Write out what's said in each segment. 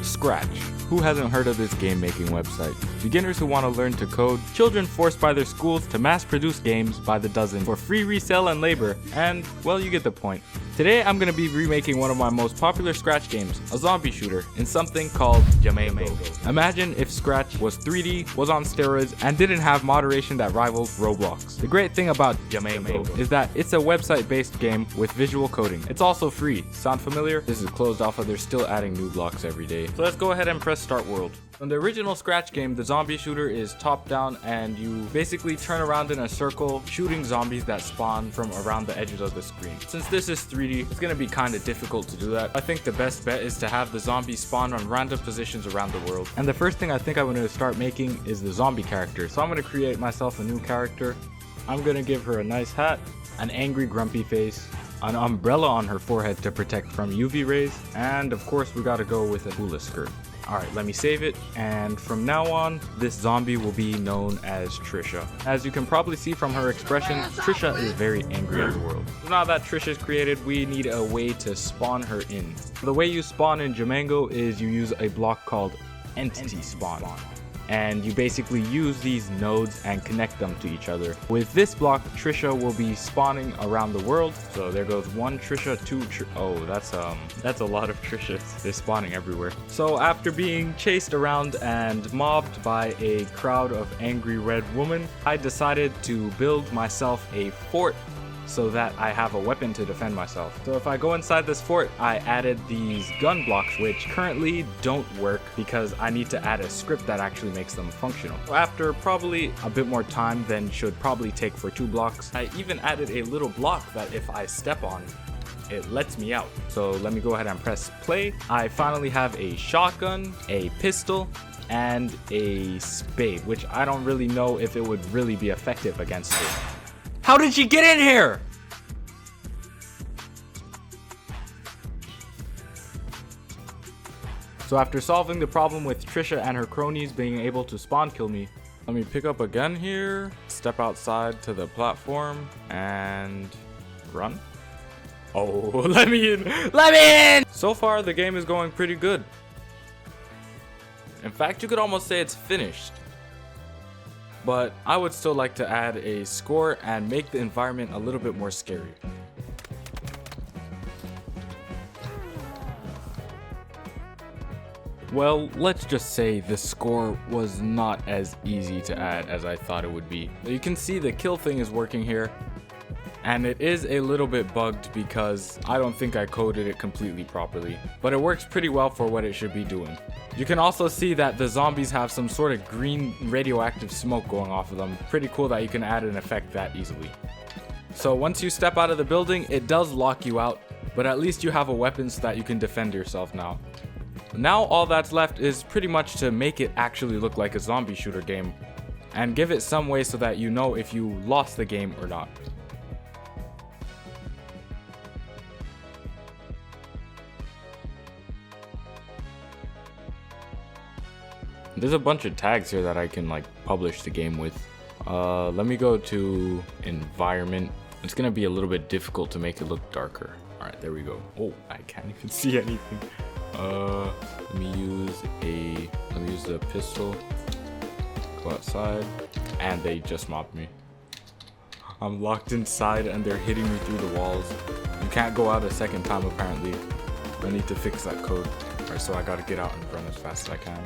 Scratch. Who hasn't heard of this game making website? Beginners who want to learn to code, children forced by their schools to mass produce games by the dozen for free resale and labor, and, well, you get the point. Today I'm going to be remaking one of my most popular Scratch games, a zombie shooter, in something called Jamango. Imagine if Scratch was 3D, was on steroids, and didn't have moderation that rivals Roblox. The great thing about Jamango is that it's a website-based game with visual coding. It's also free. Sound familiar? This is closed alpha, they're still adding new blocks every day. So let's go ahead and press start world. In the original Scratch game, the zombie shooter is top down and you basically turn around in a circle shooting zombies that spawn from around the edges of the screen. Since this is 3D, it's going to be kind of difficult to do that. I think the best bet is to have the zombies spawn on random positions around the world. And the first thing I think I'm going to start making is the zombie character. So I'm going to create myself a new character. I'm going to give her a nice hat, an angry grumpy face, an umbrella on her forehead to protect from UV rays, and of course we gotta go with a hula skirt. Alright, let me save it, and from now on, this zombie will be known as Trisha. As you can probably see from her expression, Trisha is very angry at the world. Now that Trisha is created, we need a way to spawn her in. The way you spawn in Jamango is you use a block called Entity Spawn. And you basically use these nodes and connect them to each other. With this block, Trisha will be spawning around the world. So there goes one Trisha, two oh, that's a lot of Trishas. They're spawning everywhere. So after being chased around and mobbed by a crowd of angry red women, I decided to build myself a fort so that I have a weapon to defend myself. So if I go inside this fort, I added these gun blocks, which currently don't work because I need to add a script that actually makes them functional. After probably a bit more time than should probably take for 2 blocks, I even added a little block that if I step on, it lets me out. So let me go ahead and press play. I finally have a shotgun, a pistol, and a spade, which I don't really know if it would really be effective against it. How did she get in here? So after solving the problem with Trisha and her cronies being able to spawn kill me, let me pick up a gun here, step outside to the platform, and run. Oh, let me in! Let me in! So far, the game is going pretty good. In fact, you could almost say it's finished. But I would still like to add a score and make the environment a little bit more scary. Well, let's just say the score was not as easy to add as I thought it would be. You can see the kill thing is working here, and it is a little bit bugged because I don't think I coded it completely properly, but it works pretty well for what it should be doing. You can also see that the zombies have some sort of green radioactive smoke going off of them. Pretty cool that you can add an effect that easily. So once you step out of the building, it does lock you out, but at least you have a weapon so that you can defend yourself now. Now all that's left is pretty much to make it actually look like a zombie shooter game, and give it some way so that you know if you lost the game or not. There's a bunch of tags here that I can like publish the game with. Let me go to environment. It's gonna be a little bit difficult to make it look darker. All right, there we go. Oh, I can't even see anything. Let me use the pistol. Go outside, and they just mobbed me. I'm locked inside and they're hitting me through the walls. You can't go out a second time apparently. I need to fix that code. Alright, so I gotta get out and run as fast as I can.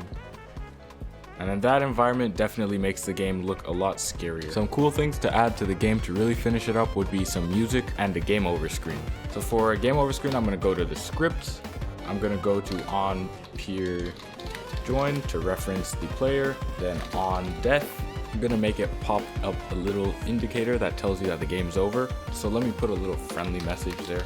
And then that environment definitely makes the game look a lot scarier. Some cool things to add to the game to really finish it up would be some music and a game over screen. So for a game over screen, I'm gonna go to the scripts. I'm gonna go to on peer join to reference the player, then on death. I'm gonna make it pop up a little indicator that tells you that the game's over. So let me put a little friendly message there.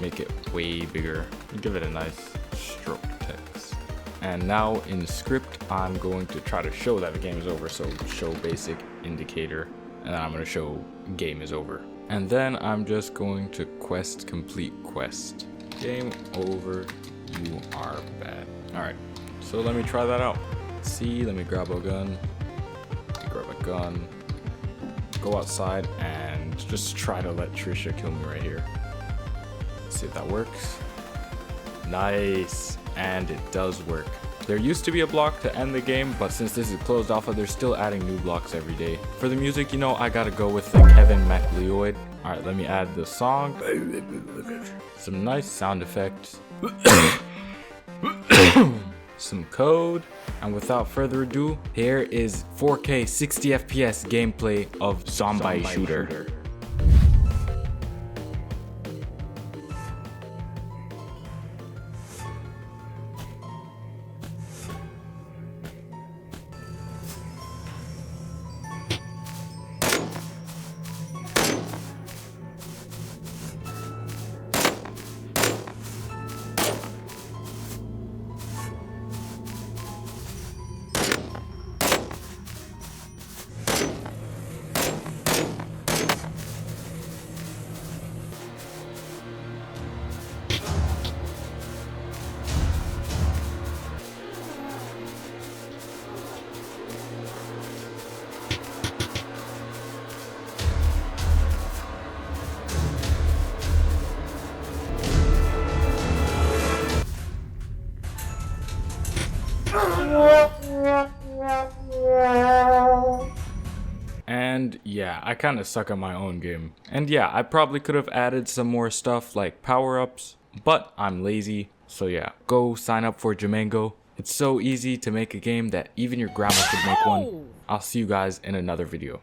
Make it way bigger. Give it a nice stroke text. And now in script, I'm going to try to show that the game is over. So show basic indicator, and then I'm going to show game is over. And then I'm just going to quest complete quest. Game over, you are bad. All right, so let me try that out. See, let me grab a gun. Go outside and just try to let Trisha kill me right here. Let's see if that works. Nice, and it does work. There used to be a block to end the game, but since this is closed alpha, they're still adding new blocks every day. For the music, you know, I gotta go with the Kevin MacLeod. Alright, let me add the song. Some nice sound effects. Some code. And without further ado, here is 4K 60 FPS gameplay of Zombie Shooter. And yeah, I kinda suck at my own game. And yeah, I probably could have added some more stuff like power-ups, but I'm lazy. So yeah, go sign up for Jamango. It's so easy to make a game that even your grandma could make one. I'll see you guys in another video.